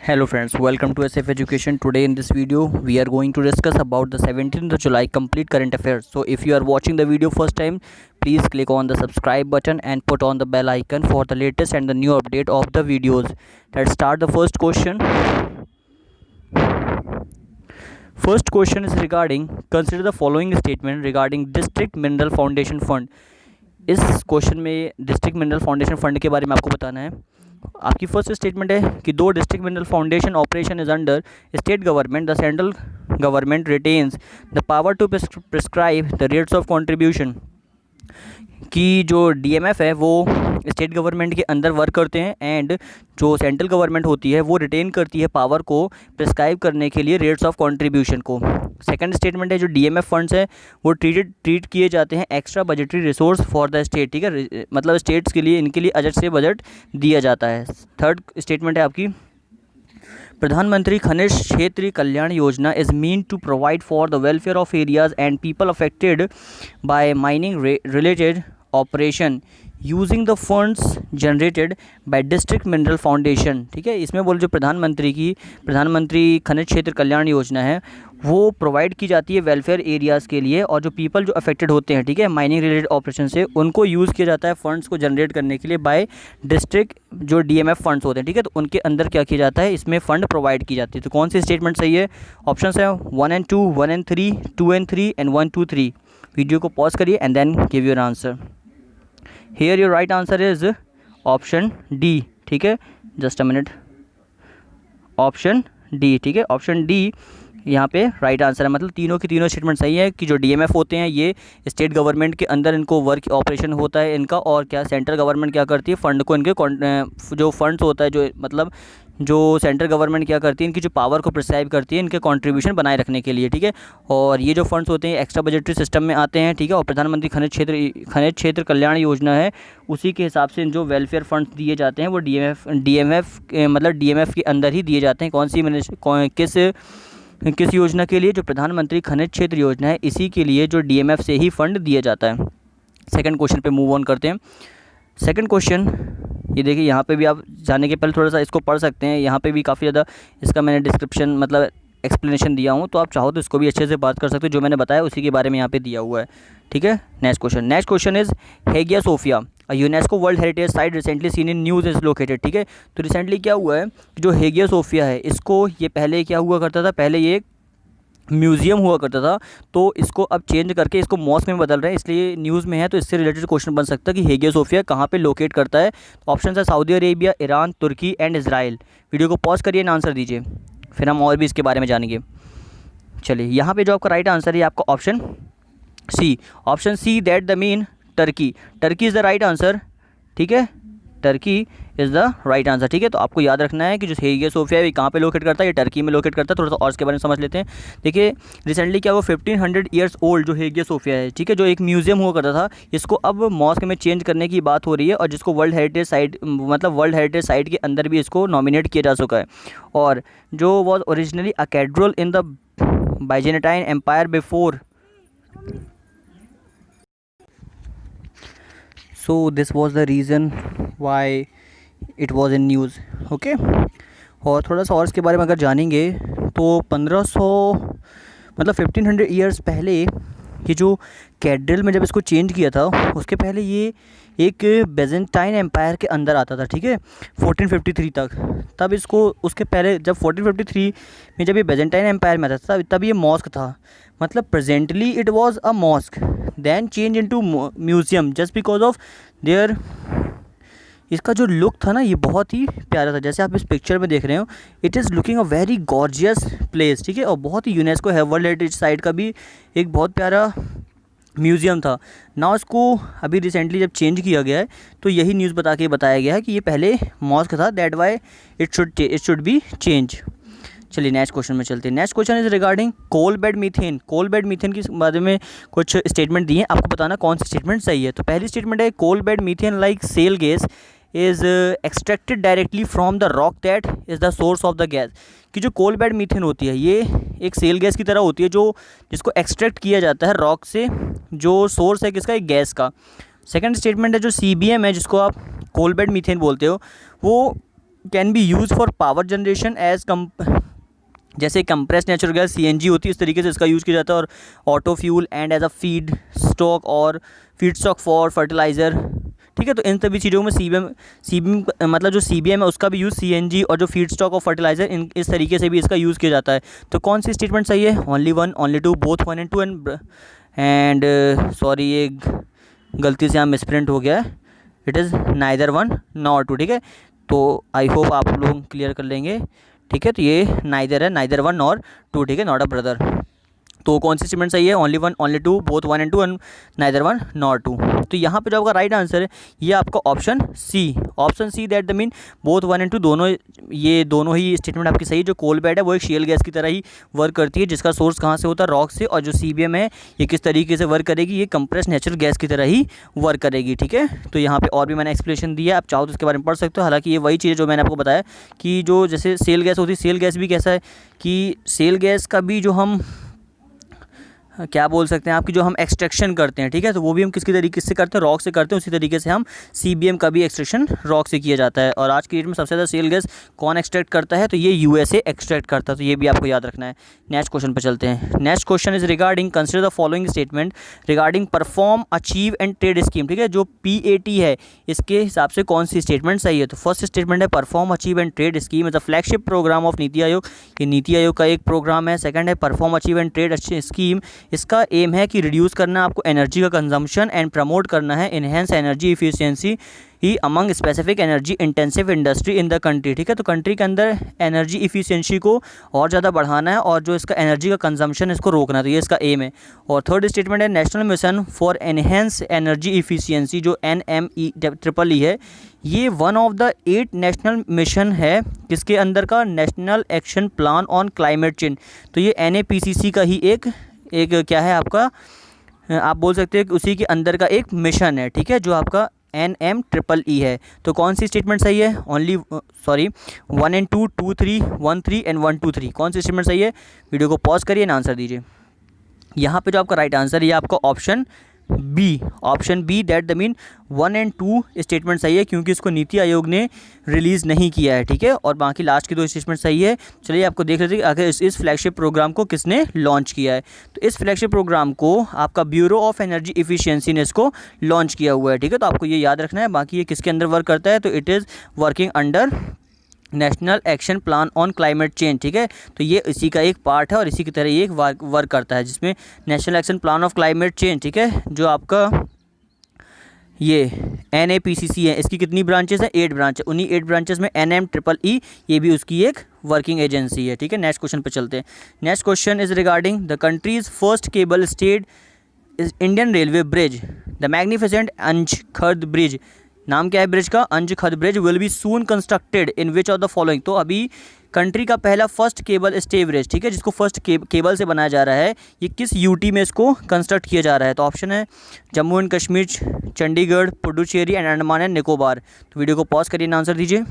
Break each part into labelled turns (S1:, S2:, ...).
S1: Hello friends, welcome to SF Education. Today in this video we are going to discuss about the 17th of July complete current affairs. So if you are watching the video first time, please click on the subscribe button and put on the bell icon for the latest and the new update of the videos. Let's start the first question. First question is regarding, consider the following statement regarding District Mineral Foundation Fund. इस question में district mineral foundation fund के बारे में आपको बताना है। आपकी first statement है कि दो district mineral foundation operation is under state government, the central government retains the power to prescribe the rates of contribution. कि जो डीएमएफ है वो स्टेट गवर्नमेंट के अंदर वर्क करते हैं एंड जो सेंट्रल गवर्नमेंट होती है वो रिटेन करती है पावर को प्रिस्क्राइब करने के लिए रेट्स ऑफ कंट्रीब्यूशन को। सेकंड स्टेटमेंट है जो डीएमएफ फंड्स हैं वो ट्रीट किए जाते हैं extra budgetary resource for the state, ठीक है, मतलब स्टेट्स के लिए इनके लिए अलग से बजट दिया जाता है। थर्ड स्टेटमेंट है आपकी, प्रधानमंत्री खनिज क्षेत्र कल्याण योजना is mean to provide for the welfare of areas and people affected by mining related operation using the funds generated by district mineral foundation. ठीक है, इसमें बोल जो प्रधानमंत्री खनिज क्षेत्र कल्याण योजना है वो प्रोवाइड की जाती है वेलफेयर एरियाज़ के लिए, और जो पीपल जो अफेक्टेड होते हैं, ठीक है, माइनिंग रिलेटेड ऑपरेशन से, उनको यूज़ किया जाता है फंड्स को जनरेट करने के लिए बाय डिस्ट्रिक्ट जो डीएमएफ फंड्स होते हैं। ठीक है, तो उनके अंदर क्या किया जाता है, इसमें फ़ंड प्रोवाइड की जाती है। तो कौन सी स्टेटमेंट सही है? ऑप्शन है 1 and 2, 1 and 3, 2 and 3 and 1, 2, 3। Video को पॉज करिए and then give your answer. Here your right answer is option D. ठीक है, just a minute, option D. ठीक है, ऑप्शन डी यहाँ पे राइट आंसर है। मतलब तीनों की तीनों स्टेटमेंट सही है कि जो डीएमएफ होते हैं ये स्टेट गवर्नमेंट के अंदर इनको वर्क ऑपरेशन होता है इनका, और क्या सेंट्रल गवर्नमेंट क्या करती है, फंड को इनके जो फंड्स होता है, जो मतलब जो सेंट्रल गवर्नमेंट क्या करती है, इनकी जो पावर को प्रिस्क्राइब करती है इनके कंट्रीब्यूशन बनाए रखने के लिए। ठीक है, और ये जो फंड्स होते हैं एक्स्ट्रा बजटरी सिस्टम में आते हैं। ठीक है, और प्रधानमंत्री खनिज क्षेत्र कल्याण योजना है उसी के हिसाब से जो वेलफेयर फंड्स दिए जाते हैं वो डीएमएफ मतलब डीएमएफ के अंदर ही दिए जाते हैं। कौन सी किस योजना के लिए? जो प्रधानमंत्री खनिज क्षेत्र योजना है इसी के लिए जो डीएमएफ से ही फंड दिया जाता है। सेकंड क्वेश्चन पे मूव ऑन करते हैं। सेकंड क्वेश्चन ये देखिए, यहाँ पे भी आप जाने के पहले थोड़ा सा इसको पढ़ सकते हैं। यहाँ पे भी काफ़ी ज़्यादा इसका मैंने डिस्क्रिप्शन मतलब एक्सप्लेनेशन दिया हूँ, तो आप चाहो तो इसको भी अच्छे से बात कर सकते हो। जो मैंने बताया उसी के बारे में यहाँ पे दिया हुआ है। ठीक है, next question is Hagia Sophia UNESCO world heritage site recently seen in news is located. ठीक है, तो रिसेंटली क्या हुआ है कि जो हेगिया सोफिया है इसको, ये पहले क्या हुआ करता था, पहले ये म्यूज़ियम हुआ करता था, तो इसको अब चेंज करके इसको मॉस्क में बदल रहे हैं, इसलिए न्यूज़ में है। तो इससे रिलेटेड क्वेश्चन बन सकता है कि हेगिया सोफिया कहाँ पे लोकेट करता है। ऑप्शन है सऊदी अरेबिया, ईरान, तुर्की एंड इजराइल। वीडियो को पॉज करिए एंड आंसर दीजिए, फिर हम और भी इसके बारे में जानेंगे। चलिए, यहाँ पे जो आपका राइट आंसर है आपका option C that the mean Turkey is the right answer. ठीक है, Turkey is the right answer. ठीक है, तो आपको याद रखना है कि जो हेगिया सोफिया है कहाँ पे लोकेट करता है, ये टर्की में लोकेट करता है। थोड़ा सा और इसके बारे में समझ लेते हैं। देखिए, रिसेंटली क्या हुआ, 1500 ईयर्स ओल्ड जो हेगिया सोफिया है, ठीक है, जो एक म्यूज़ियम हुआ करता था, इसको अब मॉस्क में चेंज करने की बात हो रही है, और जिसको वर्ल्ड हेरिटेज साइट के अंदर भी इसको नॉमिनेट किया जा चुका है। और जो was originally a cathedral in the Byzantine empire before, so this was the reason why it was in news. Okay, और थोड़ा सा और इसके बारे में अगर जानेंगे तो 1500 मतलब 1500 ईयर्स पहले ये जो कैथेड्रल में जब इसको चेंज किया था, उसके पहले ये एक बेजेंटाइन एम्पायर के अंदर आता था। ठीक है, 1453 तक। तब इसको उसके पहले जब 1453 में जब ये बेजेंटाइन एम्पायर में आता था तब ये मॉस्क था। मतलब presently it was a mosque, then change into museum just because of there. इसका जो लुक था ना ये बहुत ही प्यारा था, जैसे आप इस पिक्चर में देख रहे हो। It is looking a very gorgeous place. ठीक है, और बहुत ही यूनेस्को है वर्ल्ड हेरिटेज साइट का भी एक बहुत प्यारा म्यूज़ियम था ना। इसको अभी रिसेंटली जब चेंज किया गया है तो यही न्यूज़ बताया गया है कि ये पहले मॉस्क था, that why it should be change. चलिए नेक्स्ट क्वेश्चन में चलते हैं। Next question is regarding coal bed methane के बारे में कुछ स्टेटमेंट दिए हैं, आपको बताना कौन सी स्टेटमेंट सही है। तो पहली स्टेटमेंट है coal bed methane like shale gas is extracted directly from the rock that is the source of the gas. कि जो कोल बेड मीथेन होती है ये एक सेल गैस की तरह होती है जिसको एक्सट्रैक्ट किया जाता है रॉक से, जो सोर्स है किसका, एक गैस का। सेकंड स्टेटमेंट है जो CBM है जिसको आप कोल बेड मीथेन बोलते हो, वो can be use for power generation as जैसे कंप्रेस नेचुरल गैस सीएनजी होती है, इस तरीके से इसका यूज़ किया जाता है, और auto fuel and as a feedstock और फीड स्टॉक फॉर फर्टिलाइज़र। ठीक है, तो इन सभी चीज़ों में सीबीएम मतलब जो सीबीएम है उसका भी यूज़ सीएनजी और जो फीड स्टॉक और फर्टिलाइज़र इन इस तरीके से भी इसका यूज़ किया जाता है। तो कौन सी स्टेटमेंट सही है? Only one, only two, both one and two and sorry ये गलती से यहाँ मिसप्रिंट हो गया है, it is neither one nor two. ठीक है, तो आई होप आप लोग क्लियर कर लेंगे। ठीक है, तो ये नाइदर है, नाइदर वन नॉर टू। ठीक है, नॉट अ ब्रदर। तो कौन सी स्टेटमेंट सही है? Only one, only two, both one and two and neither one nor two. तो यहाँ पे जो आपका राइट आंसर है ये आपका option C, option C that the mean both one and two, दोनों, ये दोनों ही स्टेटमेंट आपकी सही है। जो कोल बेड है वो एक शेल गैस की तरह ही वर्क करती है, जिसका सोर्स कहाँ से होता है? रॉक से, और जो सीबीएम है ये किस तरीके से वर्क करेगी? ये कंप्रेस नेचुरल गैस की तरह ही वर्क करेगी। ठीक है, तो यहाँ पर और भी मैंने एक्सप्लेनेशन दिया, आप चाहो तो इसके बारे में पढ़ सकते हो। हालांकि ये वही चीज़ है जो मैंने आपको बताया कि जो जैसे सेल गैस होती है, सेल गैस भी कैसा है कि सेल गैस का भी जो हम क्या बोल सकते हैं आपकी जो हम एक्सट्रैक्शन करते हैं, ठीक है, तो वो भी हम किसकी तरीके से करते हैं? रॉक से करते हैं। उसी तरीके से हम सीबीएम का भी एक्सट्रैक्शन रॉक से किया जाता है। और आज की डेट में सबसे ज़्यादा सेल गैस कौन एक्सट्रैक्ट करता है? तो ये यूएसए एक्सट्रैक्ट करता है। तो ये भी आपको याद रखना है। नेक्स्ट क्वेश्चन पर चलते हैं। Next question is regarding consider the following statement regarding perform, achieve and trade scheme. ठीक है, जो पीएटी है इसके हिसाब से कौन सी स्टेटमेंट सही है? तो फर्स्ट स्टेटमेंट है perform, achieve and trade scheme is the flagship programme of NITI Aayog. ये नीति आयोग का एक प्रोग्राम है। सेकंड है perform, achieve and trade scheme, इसका एम है कि रिड्यूस करना आपको एनर्जी का कंजम्पशन एंड प्रमोट करना है enhance energy efficiency he among specific energy intensive industry in the country. ठीक है, तो कंट्री के अंदर एनर्जी इफिशियंसी को और ज़्यादा बढ़ाना है और जो इसका एनर्जी का कंजम्पशन इसको रोकना है, तो ये इसका एम है। और थर्ड स्टेटमेंट है national mission for enhance energy efficiency, जो NME है, ये one of the 8 national mission है किसके अंदर का? National action plan on climate change. तो ये NAPCC का ही एक क्या है आपका, आप बोल सकते हैं कि उसी के अंदर का एक मिशन है। ठीक है, जो आपका NMEE है। तो कौन सी स्टेटमेंट सही है? ओनली 1 एंड 2, 2 3, 1 3 एंड 1 2 3, कौन सी स्टेटमेंट सही है? वीडियो को पॉज करिए ना, आंसर दीजिए। यहाँ पे जो आपका राइट आंसर है ये आपका option B, option B that the mean 1 and 2 statement सही है, क्योंकि इसको नीति आयोग ने रिलीज़ नहीं किया है। ठीक है, और बाकी लास्ट की 2 स्टेटमेंट सही है। चलिए आपको देख लेते हैं कि आखिर इस फ्लैगशिप प्रोग्राम को किसने लॉन्च किया है। तो इस फ्लैगशिप प्रोग्राम को आपका ब्यूरो ऑफ एनर्जी इफिशियंसी ने इसको लॉन्च किया हुआ है। ठीक है, तो आपको ये याद रखना है। बाकी ये किसके अंदर वर्क करता है? तो it is working under national action plan on climate change. ठीक है, तो ये इसी का एक पार्ट है और इसी की तरह ये एक वर्क करता है, जिसमें national action plan of climate change, ठीक है, जो आपका ये NAPCC है, इसकी कितनी ब्रांचेस हैं? 8 ब्रांच है। उन्हीं 8 ब्रांचेस में NMEE ये भी उसकी एक वर्किंग एजेंसी है। ठीक है, नेक्स्ट क्वेश्चन पे चलते हैं। Next question is regarding the countries first cable stayed Indian railway bridge, the magnificent Anjikhad bridge. नाम क्या है ब्रिज का? Anjikhad bridge will be soon constructed in which of the following. तो अभी कंट्री का पहला फर्स्ट केबल स्टे ब्रिज, ठीक है, जिसको फर्स्ट केबल से बनाया जा रहा है, ये किस यूटी में इसको कंस्ट्रक्ट किया जा रहा है? तो ऑप्शन है Jammu and Kashmir, Chandigarh, Puducherry and Andaman and Nicobar. तो वीडियो को पॉज करिए, आंसर दीजिए।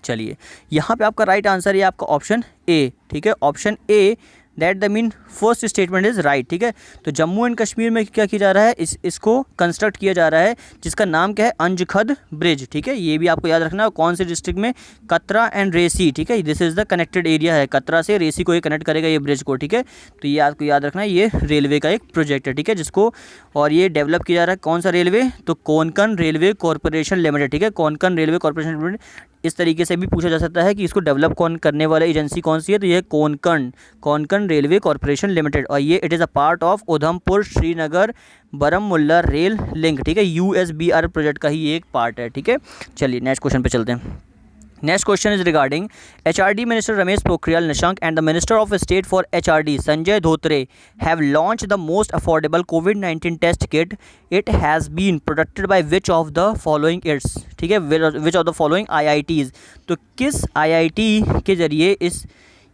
S1: चलिए, यहाँ पे आपका राइट आंसर है आपका ऑप्शन ए। ठीक है, option A that the mean first statement is right. ठीक है, तो जम्मू एंड कश्मीर में क्या किया जा रहा है? इसको कंस्ट्रक्ट किया जा रहा है, जिसका नाम क्या है? अंजखद ब्रिज। ठीक है, ये भी आपको याद रखना है। कौन से डिस्ट्रिक्ट में? कतरा एंड रेसी। ठीक है, this is the connected area है, कतरा से रेसी को ये कनेक्ट करेगा ये ब्रिज को। ठीक है, तो ये आपको याद रखना है, ये रेलवे का एक प्रोजेक्ट है। ठीक है, जिसको और ये डेवलप किया जा रहा है। कौन सा रेलवे? तो कोंकण रेलवे कॉरपोरेशन लिमिटेड। ठीक है, कोंकण रेलवे कॉरपोरेशन लिमिटेड। इस तरीके से भी पूछा जा सकता है कि इसको डेवलप कौन करने वाला एजेंसी कौन सी है? तो ये कोंकण रेलवे कॉरपोरेशन लिमिटेड, और ये it is a part of Udhampur Srinagar Baramulla rail link. ठीक है, USBR प्रोजेक्ट का ही एक पार्ट है। ठीक है, चलिए नेक्स्ट क्वेश्चन पे चलते हैं। Next question is regarding HRD Minister Ramesh Pokhriyal Nishank and the Minister of State for HRD Sanjay Dhotre have launched the most affordable COVID-19 test kit. It has been produced by which of the following its, ठीक है, which of the following IITs। तो किस IIT के ज़रिए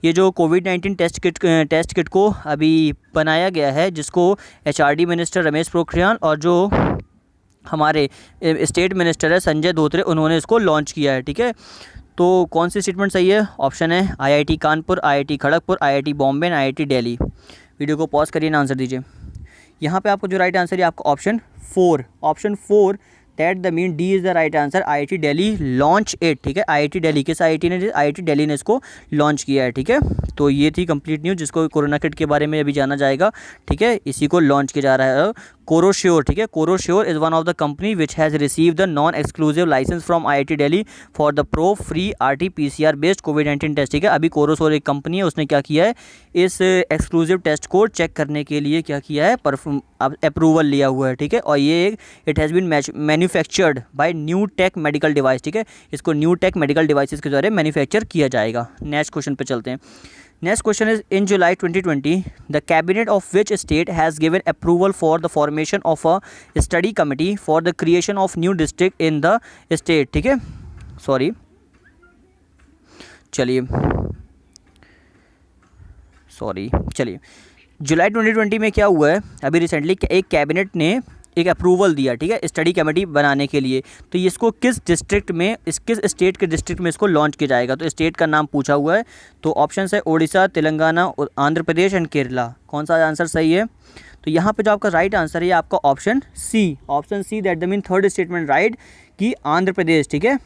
S1: ये जो कोविड-19 test kit को अभी बनाया गया है, जिसको HRD मिनिस्टर रमेश पोखरियाल और जो हमारे स्टेट मिनिस्टर है संजय धोत्रे, उन्होंने इसको लॉन्च किया है। ठीक है, तो कौन सी स्टेटमेंट सही है? ऑप्शन है IIT Kanpur, IIT Kharagpur, IIT Bombay and IIT Delhi. Video को पॉज करिए, आंसर दीजिए। यहाँ पे आपको जो राइट आंसर है आपका option 4, option 4 that the mean D is the right answer, IIT Delhi launch it, ठीक है। IIT दिल्ली, किस IIT ने? IIT दिल्ली ने इसको लॉन्च किया है, ठीक है। तो ये थी कंप्लीट न्यूज़, जिसको कोरोना किट के बारे में अभी जाना जाएगा, ठीक है। इसी को लॉन्च किया जा रहा है कोरोश्योर, ठीक है। Corosure is one of the company which has receive the non exclusive licence from IIT Delhi for the probe free RT-PCR based कोविड-19 टेस्ट, ठीक है। अभी कोरोश्योर एक कंपनी है, उसने क्या किया है, इस एक्सक्लूसिव टेस्ट को चेक करने के लिए क्या किया है, अप्रूवल लिया हुआ है, ठीक है। और ये एक it has been manufactured by new tech medical device, ठीक है। इसको न्यू टेक मेडिकल डिवाइसेस के द्वारा मैन्युफैक्चर किया जाएगा। नेक्स्ट क्वेश्चन पे चलते हैं। Next question is, in July 2020, the cabinet of which state has given approval for the formation of a study committee for the creation of new district in the state, ठीक है। Sorry, चलिए जुलाई 2020 में क्या हुआ है, अभी रिसेंटली एक cabinet ने एक अप्रूवल दिया, ठीक है, स्टडी कमेटी बनाने के लिए। तो इसको किस डिस्ट्रिक्ट में, किस स्टेट के डिस्ट्रिक्ट में इसको लॉन्च किया जाएगा, तो स्टेट का नाम पूछा हुआ है। तो ऑप्शन है ओडिशा, तेलंगाना, आंध्र प्रदेश एंड केरला। कौन सा आंसर सही है? तो यहाँ पे जो आपका राइट आंसर है आपका option C that the mean third statement right, कि आंध्र प्रदेश, ठीक है।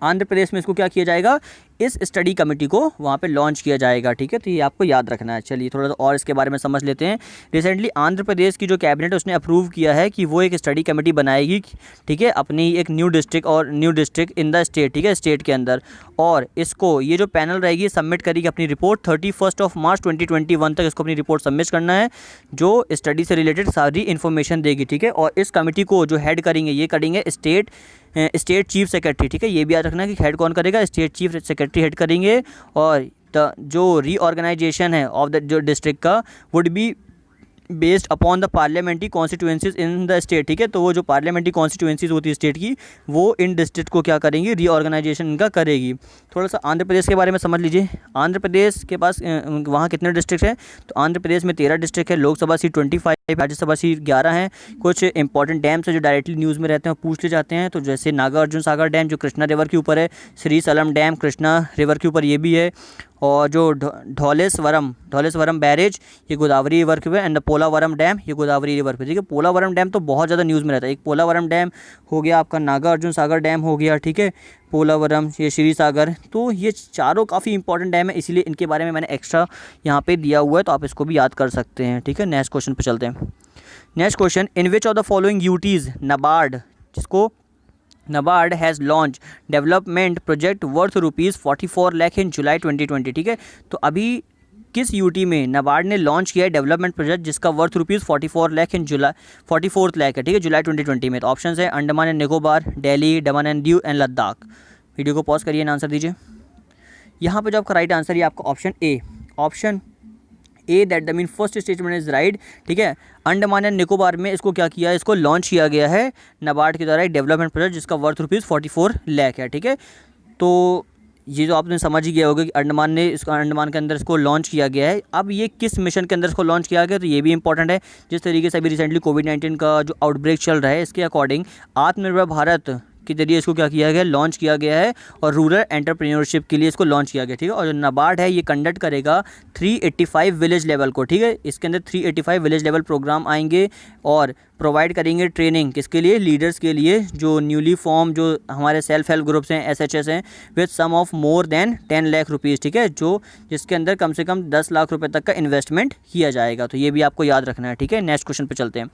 S1: आंध्र प्रदेश में इसको क्या किया जाएगा, इस स्टडी कमेटी को वहाँ पे लॉन्च किया जाएगा, ठीक है। तो ये आपको याद रखना है। चलिए थोड़ा सा और इसके बारे में समझ लेते हैं। रिसेंटली आंध्र प्रदेश की जो कैबिनेट है उसने अप्रूव किया है कि वो एक स्टडी कमेटी बनाएगी, ठीक है, अपनी एक new district in the state, ठीक है, स्टेट के अंदर। और इसको ये जो पैनल रहेगी सबमिट करेगी अपनी रिपोर्ट 31 मार्च 2021 तक इसको अपनी रिपोर्ट सबमिट करना है, जो स्टडी से रिलेटेड सारी इन्फॉर्मेशन देगी, ठीक है। और इस कमेटी को जो हेड करेंगे, ये करेंगे स्टेट चीफ सेक्रेटरी, ठीक है। ये भी याद रखना कि हेड कौन करेगा, स्टेट चीफ सेक्रेटरी हेड करेंगे। और जो रीऑर्गेनाइजेशन है ऑफ द जो डिस्ट्रिक्ट का would be based upon the parliamentary constituencies in the state, ठीक है। तो वो जो पार्लियामेंट्री कॉन्स्टिट्यूएंसीज होती है स्टेट की, वो इन डिस्ट्रिक्ट को क्या करेंगी, रीऑर्गेनाइजेशन इनका करेगी। थोड़ा सा आंध्र प्रदेश के बारे में समझ लीजिए। आंध्र प्रदेश के पास वहाँ कितने डिस्ट्रिक्ट हैं, तो आंध्र प्रदेश में 13 डिस्ट्रिक्ट है। लोकसभा सीट 25, राज्यसभा सीट 11 हैं। कुछ इंपॉर्टेंट डैम्स है जो डायरेक्टली न्यूज़ में रहते हैं, पूछ ले जाते हैं। तो जैसे नागार्जुन सागर डैम जो कृष्णा रिवर के ऊपर है, श्री सलम डैम कृष्णा रिवर के ऊपर ये भी है। और जो धौलेश्वरम बैरेज ये गोदावरी रिवर के ऊपर, एंड पोलावरम डैम ये गोदावरी रिवर पे, ठीक है। पोलावरम डैम तो बहुत ज़्यादा न्यूज़ में रहता है। एक पोलावरम डैम हो गया आपका, नागार्जुन सागर डैम हो गया, ठीक है, पोलावरम, ये श्री सागर। तो ये चारों काफ़ी इंपॉर्टेंट डैम है, इसीलिए इनके बारे में मैंने एक्स्ट्रा यहाँ पे दिया हुआ है, तो आप इसको भी याद कर सकते हैं, ठीक है। नेक्स्ट क्वेश्चन पे चलते हैं। Next question, in which of the following UTs NABARD, जिसको NABARD has launch development project worth ₹44 lakh in July 2020, ठीक है। तो अभी किस यूटी में नाबार्ड ने लॉन्च किया है डेवलपमेंट प्रोजेक्ट जिसका वर्थ ₹44 लाख इन जुलाई 44 लाख है, ठीक है, जुलाई 2020 में। तो ऑप्शन है Andaman and Nicobar, Delhi, Daman and Diu and Ladakh. Video को पॉज करिए ना, आंसर दीजिए। यहाँ पे जो आपका राइट आंसर है आपका option A that the mean first statement is right, ठीक है। अंडमान एंड निकोबार में इसको क्या किया है, इसको लॉन्च किया गया है नाबार्ड के द्वारा एक डेवलपमेंट प्रोजेक्ट जिसका वर्थ ₹44 लाख है, ठीक है। तो ये जो आपने समझ ही गया होगा कि अंडमान के अंदर इसको लॉन्च किया गया है। अब ये किस मिशन के अंदर इसको लॉन्च किया गया, तो ये भी इंपॉर्टेंट है। जिस तरीके से अभी रिसेंटली कोविड-19 का जो आउटब्रेक चल रहा है, इसके अकॉर्डिंग आत्मनिर्भर भारत के जरिए इसको क्या किया गया, लॉन्च किया गया है। और रूरल एंटरप्रेन्योरशिप के लिए इसको लॉन्च किया गया, ठीक है। और जो नाबार्ड है ये कंडक्ट करेगा 385 विलेज लेवल को, ठीक है। इसके अंदर 385 विलेज लेवल प्रोग्राम आएंगे और प्रोवाइड करेंगे ट्रेनिंग किसके लिए, लीडर्स के लिए, जो न्यूली फॉर्म जो हमारे सेल्फ हेल्प ग्रुप्स हैं, SHS हैं, with some of more than 10 lakh rupees, ठीक है, जो जिसके अंदर कम से कम 10 लाख रुपए तक का इन्वेस्टमेंट किया जाएगा। तो ये भी आपको याद रखना है, ठीक है। नेक्स्ट क्वेश्चन पे चलते हैं।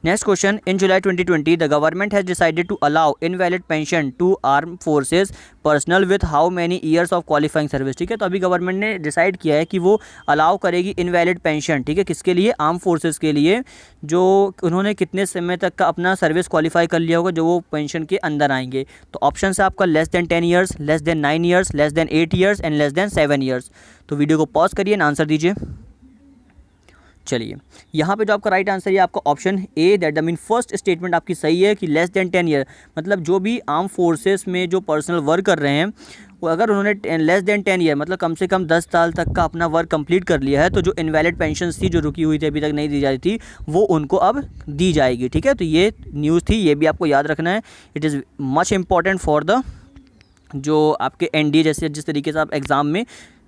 S1: Next question, in July 2020 the government has decided to allow invalid pension to arm forces personnel with how many years of qualifying service, ठीक है। तो अभी गवर्नमेंट ने डिसाइड किया है कि वो अलाउ करेगी इनवैलिड पेंशन, ठीक है, किसके लिए, आर्म फोर्सेज के लिए, जो उन्होंने कितने समय तक का अपना सर्विस क्वालिफाई कर लिया होगा, जो वो पेंशन के अंदर आएंगे। तो ऑप्शन है आपका less than 10 years, less than 9 years, less than 8 years and less than 7 years. तो वीडियो को पॉज करिए ना, आंसर दीजिए। चलिए यहाँ पे जो आपका राइट आंसर है आपका option A that the mean first statement आपकी सही है कि लेस देन 10 ईयर, मतलब जो भी आर्म फोर्सेस में जो पर्सनल वर्क कर रहे हैं वो अगर उन्होंने लेस देन 10 ईयर मतलब कम से कम 10 साल तक का अपना वर्क कंप्लीट कर लिया है, तो जो इनवैलिड पेंशन थी जो रुकी हुई थी अभी तक नहीं दी जा रही थी, वो उनको अब दी जाएगी, ठीक है। तो ये न्यूज़ थी, ये भी आपको याद रखना है। It is much important for the जो आपके NDA जैसे जिस तरीके से आप एग्ज़ाम में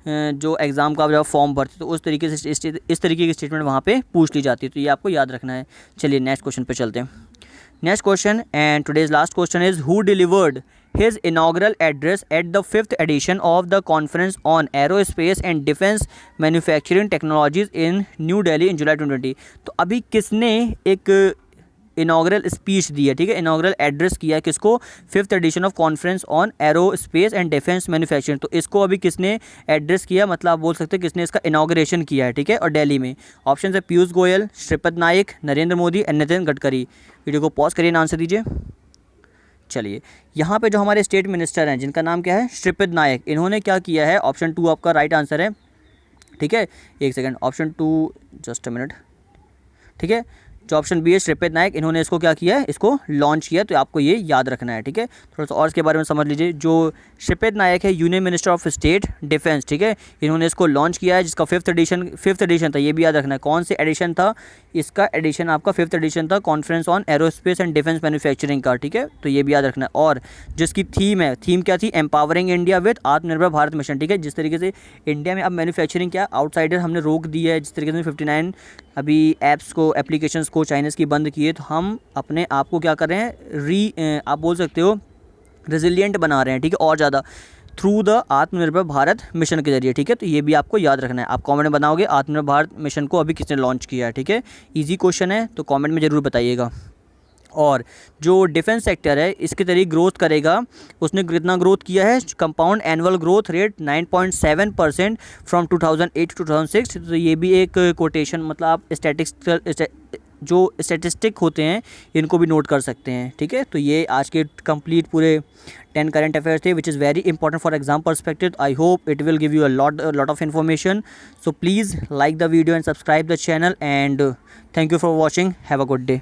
S1: जो एग्ज़ाम का जब फॉर्म भरते तो उस तरीके से इस तरीके की स्टेटमेंट वहाँ पे पूछ ली जाती है, तो ये आपको याद रखना है। चलिए नेक्स्ट क्वेश्चन पे चलते हैं। Next question and today's last question is who delivered his inaugural address at the 5th edition of the conference on aerospace and defense manufacturing technologies in New Delhi in July 2020। तो अभी किसने एक inaugural speech दी है, ठीक है, inaugural address किया है किसको, 5th edition of conference on aerospace and defence manufacturing. तो इसको अभी किसने एड्रेस किया, मतलब आप बोल सकते हैं किसने इसका इनाग्रेशन किया है, ठीक है, और दिल्ली में। ऑप्शन है पीयूष गोयल, श्रीपद नाइक, नरेंद्र मोदी एंड नितिन गडकरी। वीडियो को पॉज करिए, आंसर दीजिए। चलिए, यहाँ पे जो हमारे स्टेट मिनिस्टर हैं जिनका नाम क्या है, श्रीपद नायक, इन्होंने क्या किया है, ऑप्शन 2 आपका राइट आंसर है, ठीक है। एक second, option 2, just a minute, ठीक है। जो ऑप्शन बी है श्रीपद नायक, इन्होंने इसको क्या किया है, इसको लॉन्च किया, तो आपको ये याद रखना है, ठीक है। थोड़ा सा और इसके बारे में समझ लीजिए। जो श्रीपद नायक है union minister of state defence, ठीक है, इन्होंने इसको लॉन्च किया है, जिसका 5th एडिशन था, ये भी याद रखना है। कौन से एडिशन था इसका, एडिशन आपका 5th एडिशन था, conference on aerospace and defence manufacturing का, ठीक है, तो ये भी याद रखना है। और जिसकी थीम है, थीम क्या थी, एम्पावरिंग इंडिया विद आत्मनिर्भर भारत मिशन, ठीक है। जिस तरीके से इंडिया में अब मैन्युफैक्चरिंग क्या आउटसाइडर हमने रोक दी है, जिस तरीके से 59 अभी ऐप्स को, एप्लीकेशंस को चाइनीज़ की बंद किए, तो हम अपने आप को क्या कर रहे हैं, आप बोल सकते हो रेजिलिएंट बना रहे हैं, ठीक है, और ज़्यादा थ्रू द आत्मनिर्भर भारत मिशन के जरिए, ठीक है। तो ये भी आपको याद रखना है। आप कमेंट में बनाओगे आत्मनिर्भर भारत मिशन को अभी किसने लॉन्च किया है, ठीक है। इजी क्वेश्चन है, तो कमेंट में ज़रूर बताइएगा। और जो डिफेंस सेक्टर है इसके तरीके ग्रोथ करेगा, उसने कितना ग्रोथ किया है, compound annual growth rate 9.7% from 2008 to 2006। तो ये भी एक कोटेशन, मतलब आप जो स्टैटिस्टिक होते हैं इनको भी नोट कर सकते हैं, ठीक है। तो ये आज के कंप्लीट पूरे 10 करंट अफेयर्स थे, which is very important for exam perspective. I hope it will give you a lot of information. So please like the video and subscribe the channel, and thank you for watching. Have a good day.